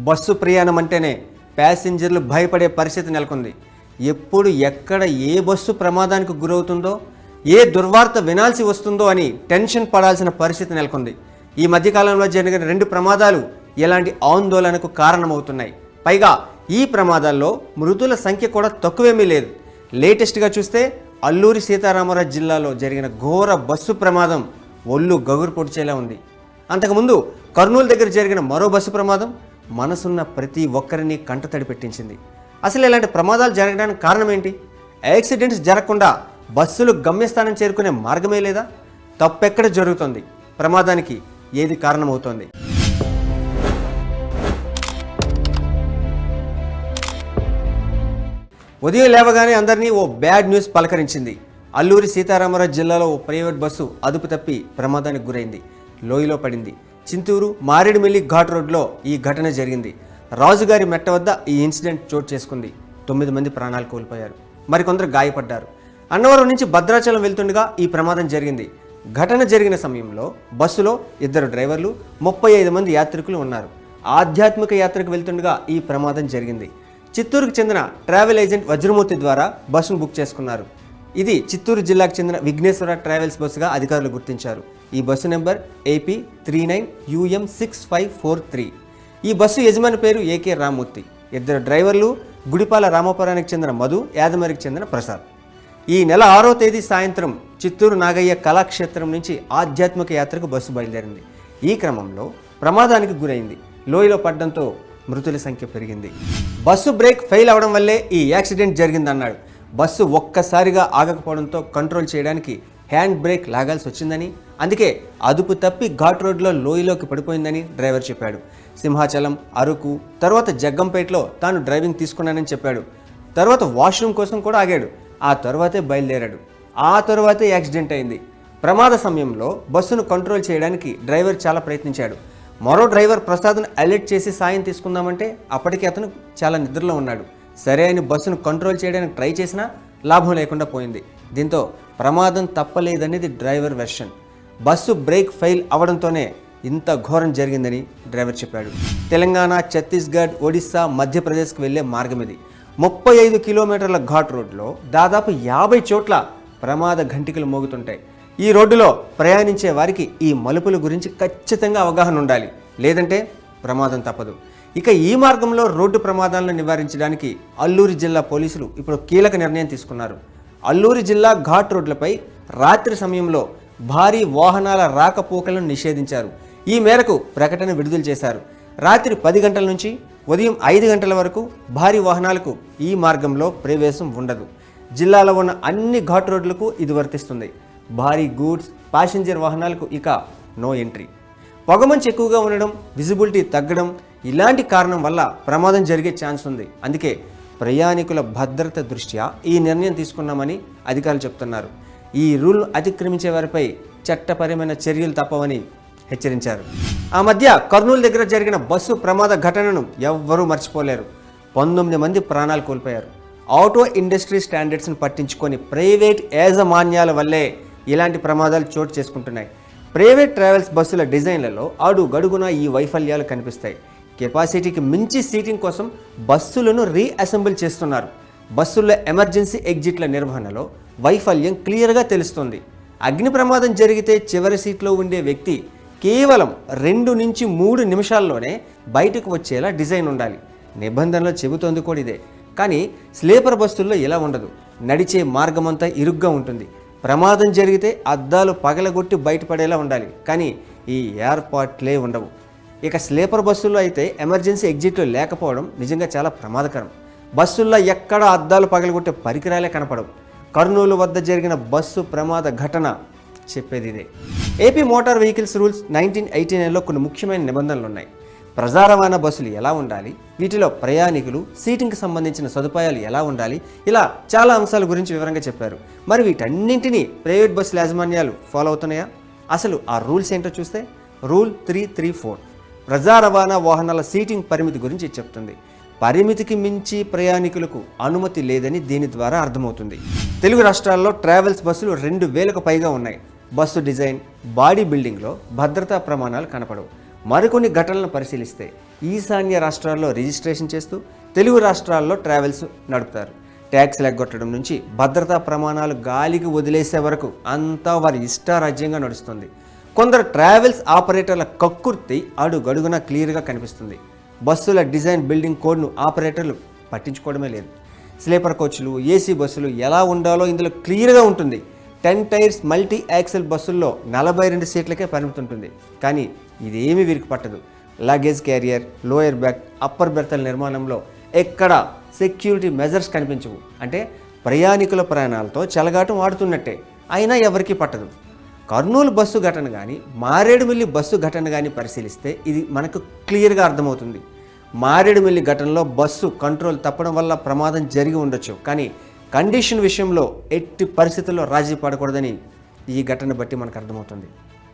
Bus ప్రయాణం అంటేనే ప్యాసింజర్లు భయపడే పరిస్థితి నెలకొంది. ఎప్పుడు ఎక్కడ ఏ బస్సు ప్రమాదానికి గురవుతుందో, ఏ దుర్వార్త వినాల్సి వస్తుందో అని టెన్షన్ పడాల్సిన పరిస్థితి నెలకొంది. ఈ మధ్యకాలంలో జరిగిన 2 ప్రమాదాలు ఎలాంటి ఆందోళనకు కారణమవుతున్నాయి. పైగా ఈ ప్రమాదాల్లో మృతుల సంఖ్య కూడా తక్కువేమీ లేదు. లేటెస్ట్గా చూస్తే అల్లూరి సీతారామరాజు జిల్లాలో జరిగిన ఘోర బస్సు ప్రమాదం ఒళ్ళు గగురు పొడిచేలా ఉంది. అంతకుముందు కర్నూలు దగ్గర జరిగిన మరో బస్సు ప్రమాదం మనసున్న ప్రతి ఒక్కరిని కంటతడి పెట్టించింది. అసలు ఇలాంటి ప్రమాదాలు జరగడానికి కారణం ఏంటి? యాక్సిడెంట్స్ జరగకుండా బస్సులు గమ్యస్థానం చేరుకునే మార్గమే లేదా? తప్పెక్కడ జరుగుతుంది? ప్రమాదానికి ఏది కారణమవుతోంది? ఉదయం లేవగానే అందరినీ ఓ బ్యాడ్ న్యూస్ పలకరించింది. అల్లూరి సీతారామరాజు జిల్లాలో ఓ ప్రైవేట్ బస్సు అదుపు తప్పి ప్రమాదానికి గురైంది. లోయలో పడింది. చింతూరు మారేడుమిల్లి ఘాట్ రోడ్లో ఈ ఘటన జరిగింది. రాజుగారి మెట్ట వద్ద ఈ ఇన్సిడెంట్ చోటు చేసుకుంది. 9 మంది ప్రాణాలు కోల్పోయారు, మరికొందరు గాయపడ్డారు. అన్నవరం నుంచి భద్రాచలం వెళ్తుండగా ఈ ప్రమాదం జరిగింది. ఘటన జరిగిన సమయంలో బస్సులో 2 డ్రైవర్లు, 35 మంది యాత్రికులు ఉన్నారు. ఆధ్యాత్మిక యాత్రకు వెళ్తుండగా ఈ ప్రమాదం జరిగింది. చిత్తూరుకు చెందిన ట్రావెల్ ఏజెంట్ వజ్రమూర్తి ద్వారా బస్సును బుక్ చేసుకున్నారు. ఇది చిత్తూరు జిల్లాకు చెందిన విఘ్నేశ్వర ట్రావెల్స్ బస్సుగా అధికారులు గుర్తించారు. ఈ బస్సు నెంబర్ AP 39UM6543. ఈ బస్సు యజమాని పేరు AK రామ్మూర్తి. 2 డ్రైవర్లు గుడిపాల రామపురానికి చెందిన మధు, యాదమరికి చెందిన ప్రసాద్. ఈ నెల 6వ తేదీ సాయంత్రం చిత్తూరు నాగయ్య కళాక్షేత్రం నుంచి ఆధ్యాత్మిక యాత్రకు బస్సు బయలుదేరింది. ఈ క్రమంలో ప్రమాదానికి గురైంది. లోయలో పడడంతో మృతుల సంఖ్య పెరిగింది. బస్సు బ్రేక్ ఫెయిల్ అవడం వల్లే ఈ యాక్సిడెంట్ జరిగిందన్నాడు. బస్సు ఒక్కసారిగా ఆగకపోవడంతో కంట్రోల్ చేయడానికి హ్యాండ్ బ్రేక్ లాగాల్సి వచ్చిందని, అందుకే అదుపు తప్పి ఘాట్ రోడ్లో లోయలోకి పడిపోయిందని డ్రైవర్ చెప్పాడు. సింహాచలం, అరకు, తర్వాత జగ్గంపేటలో తాను డ్రైవింగ్ తీసుకున్నానని చెప్పాడు. తర్వాత వాష్రూమ్ కోసం కూడా ఆగాడు. ఆ తర్వాతే బయలుదేరాడు. ఆ తర్వాతే యాక్సిడెంట్ అయింది. ప్రమాద సమయంలో బస్సును కంట్రోల్ చేయడానికి డ్రైవర్ చాలా ప్రయత్నించాడు. మరో డ్రైవర్ ప్రసాద్ను అలర్ట్ చేసి సాయం తీసుకుందామంటే అప్పటికే అతను చాలా నిద్రలో ఉన్నాడు. సరే అని బస్సును కంట్రోల్ చేయడానికి ట్రై చేసినా లాభం లేకుండా పోయింది. దీంతో ప్రమాదం తప్పలేదనేది driver version. Bus brake fail అవడంతోనే ఇంత ఘోరం జరిగిందని డ్రైవర్ చెప్పాడు. తెలంగాణ, ఛత్తీస్గఢ్, ఒడిస్సా, మధ్యప్రదేశ్కి వెళ్లే మార్గం ఇది. 35 కిలోమీటర్ల ఘాట్ రోడ్లో దాదాపు 50 చోట్ల ప్రమాద ఘంటికలు మోగుతుంటాయి. ఈ రోడ్డులో ప్రయాణించే వారికి ఈ మలుపుల గురించి ఖచ్చితంగా అవగాహన ఉండాలి, లేదంటే ప్రమాదం తప్పదు. ఇక ఈ మార్గంలో రోడ్డు ప్రమాదాలను నివారించడానికి అల్లూరి జిల్లా పోలీసులు ఇప్పుడు కీలక నిర్ణయం తీసుకున్నారు. అల్లూరి జిల్లా ఘాట్ రోడ్లపై రాత్రి సమయంలో భారీ వాహనాల రాకపోకలను నిషేధించారు. ఈ మేరకు ప్రకటన విడుదల చేశారు. రాత్రి 10 గంటల నుంచి ఉదయం 5 గంటల వరకు భారీ వాహనాలకు ఈ మార్గంలో ప్రవేశం ఉండదు. జిల్లాలో ఉన్న అన్ని ఘాట్ రోడ్లకు ఇది వర్తిస్తుంది. భారీ గూడ్స్, ప్యాసింజర్ వాహనాలకు ఇక నో ఎంట్రీ. పొగమంచు ఎక్కువగా ఉండడం, విజిబిలిటీ తగ్గడం ఇలాంటి కారణం వల్ల ప్రమాదం జరిగే ఛాన్స్ ఉంది. అందుకే ప్రయాణికుల భద్రత దృష్ట్యా ఈ నిర్ణయం తీసుకున్నామని అధికారులు చెప్తున్నారు. ఈ రూల్ అతిక్రమించే వారిపై చట్టపరమైన చర్యలు తప్పవని హెచ్చరించారు. ఆ మధ్య కర్నూలు దగ్గర జరిగిన బస్సు ప్రమాద ఘటనను ఎవ్వరూ మర్చిపోలేరు. 19 మంది ప్రాణాలు కోల్పోయారు. ఆటో ఇండస్ట్రీ స్టాండర్డ్స్ను పట్టించుకొని ప్రైవేట్ యాజమాన్యాల వల్లే ఇలాంటి ప్రమాదాలు చోటు చేసుకుంటున్నాయి. ప్రైవేట్ ట్రావెల్స్ బస్సుల డిజైన్లలో అడుగడుగున ఈ వైఫల్యాలు కనిపిస్తాయి. కెపాసిటీకి మించి సీటింగ్ కోసం బస్సులను రీఅసెంబుల్ చేస్తున్నారు. బస్సుల్లో ఎమర్జెన్సీ ఎగ్జిట్ల నిర్వహణలో వైఫల్యం క్లియర్గా తెలుస్తుంది. అగ్ని ప్రమాదం జరిగితే చివరి సీట్లో ఉండే వ్యక్తి కేవలం 2 నుంచి 3 నిమిషాల్లోనే బయటకు వచ్చేలా డిజైన్ ఉండాలి. నిబంధనలు చెబుతోంది కూడా ఇదే. కానీ స్లీపర్ బస్సుల్లో ఇలా ఉండదు. నడిచే మార్గమంతా ఇరుగ్గా ఉంటుంది. ప్రమాదం జరిగితే అద్దాలు పగలగొట్టి బయటపడేలా ఉండాలి. కానీ ఈ ఏర్పాట్లే ఉండవు. ఇక స్లీపర్ బస్సుల్లో అయితే ఎమర్జెన్సీ ఎగ్జిట్లు లేకపోవడం నిజంగా చాలా ప్రమాదకరం. బస్సుల్లో ఎక్కడ అద్దాలు పగలగొట్టే పరికరాలే కనపడవు. కర్నూలు వద్ద జరిగిన బస్సు ప్రమాద ఘటన చెప్పేది ఇదే. ఏపీ మోటార్ వెహికల్స్ రూల్స్ 1989లో కొన్ని ముఖ్యమైన నిబంధనలు ఉన్నాయి. ప్రజా రవాణా బస్సులు ఎలా ఉండాలి, వీటిలో ప్రయాణికులు, సీటింగ్కి సంబంధించిన సదుపాయాలు ఎలా ఉండాలి, ఇలా చాలా అంశాల గురించి వివరంగా చెప్పారు. మరి వీటన్నింటినీ ప్రైవేట్ బస్సుల యాజమాన్యాలు ఫాలో అవుతున్నాయా? అసలు ఆ రూల్స్ ఏంటో చూస్తే రూల్ 334 ప్రజా రవాణా వాహనాల సీటింగ్ పరిమితి గురించి చెప్తుంది. పరిమితికి మించి ప్రయాణికులకు అనుమతి లేదని దీని ద్వారా అర్థమవుతుంది. తెలుగు రాష్ట్రాల్లో ట్రావెల్స్ బస్సులు 2000కు పైగా ఉన్నాయి. బస్సు డిజైన్, బాడీ బిల్డింగ్లో భద్రతా ప్రమాణాలు కనపడవు. మరికొన్ని ఘటనలను పరిశీలిస్తే ఈశాన్య రాష్ట్రాల్లో రిజిస్ట్రేషన్ చేస్తూ తెలుగు రాష్ట్రాల్లో ట్రావెల్స్ నడుపుతారు. ట్యాక్స్లు ఎగ్గొట్టడం నుంచి భద్రతా ప్రమాణాలు గాలికి వదిలేసే వరకు అంతా వారి ఇష్టారాజ్యంగా నడుస్తుంది. కొందరు ట్రావెల్స్ ఆపరేటర్ల కక్కుర్తి అడుగడుగునా క్లియర్గా కనిపిస్తుంది. బస్సుల డిజైన్ బిల్డింగ్ కోడ్ను ఆపరేటర్లు పట్టించుకోవడమే లేదు. స్లీపర్ కోచ్లు, ఏసీ బస్సులు ఎలా ఉండాలో ఇందులో క్లియర్గా ఉంటుంది. 10 టైర్స్ మల్టీ యాక్సెల్ బస్సుల్లో 42 సీట్లకే పరిమితి ఉంటుంది. కానీ ఇదేమీ వీరికి పట్టదు. Luggage carrier, lower bag, upper బెర్తల నిర్మాణంలో ఎక్కడ సెక్యూరిటీ మెజర్స్ కనిపించవు. అంటే ప్రయాణికుల ప్రాణాలతో చెలగాటం ఆడుతున్నట్టే. అయినా ఎవరికీ పట్టదు. కర్నూలు బస్సు ఘటన కానీ, మారేడుమిల్లి బస్సు ఘటన కానీ పరిశీలిస్తే ఇది మనకు క్లియర్గా అర్థమవుతుంది. మారేడుమిల్లి ఘటనలో బస్సు కంట్రోల్ తప్పడం వల్ల ప్రమాదం జరిగి ఉండొచ్చు. కానీ కండిషన్ విషయంలో ఎట్టి పరిస్థితుల్లో రాజీ పడకూడదని ఈ ఘటన బట్టి మనకు అర్థమవుతుంది.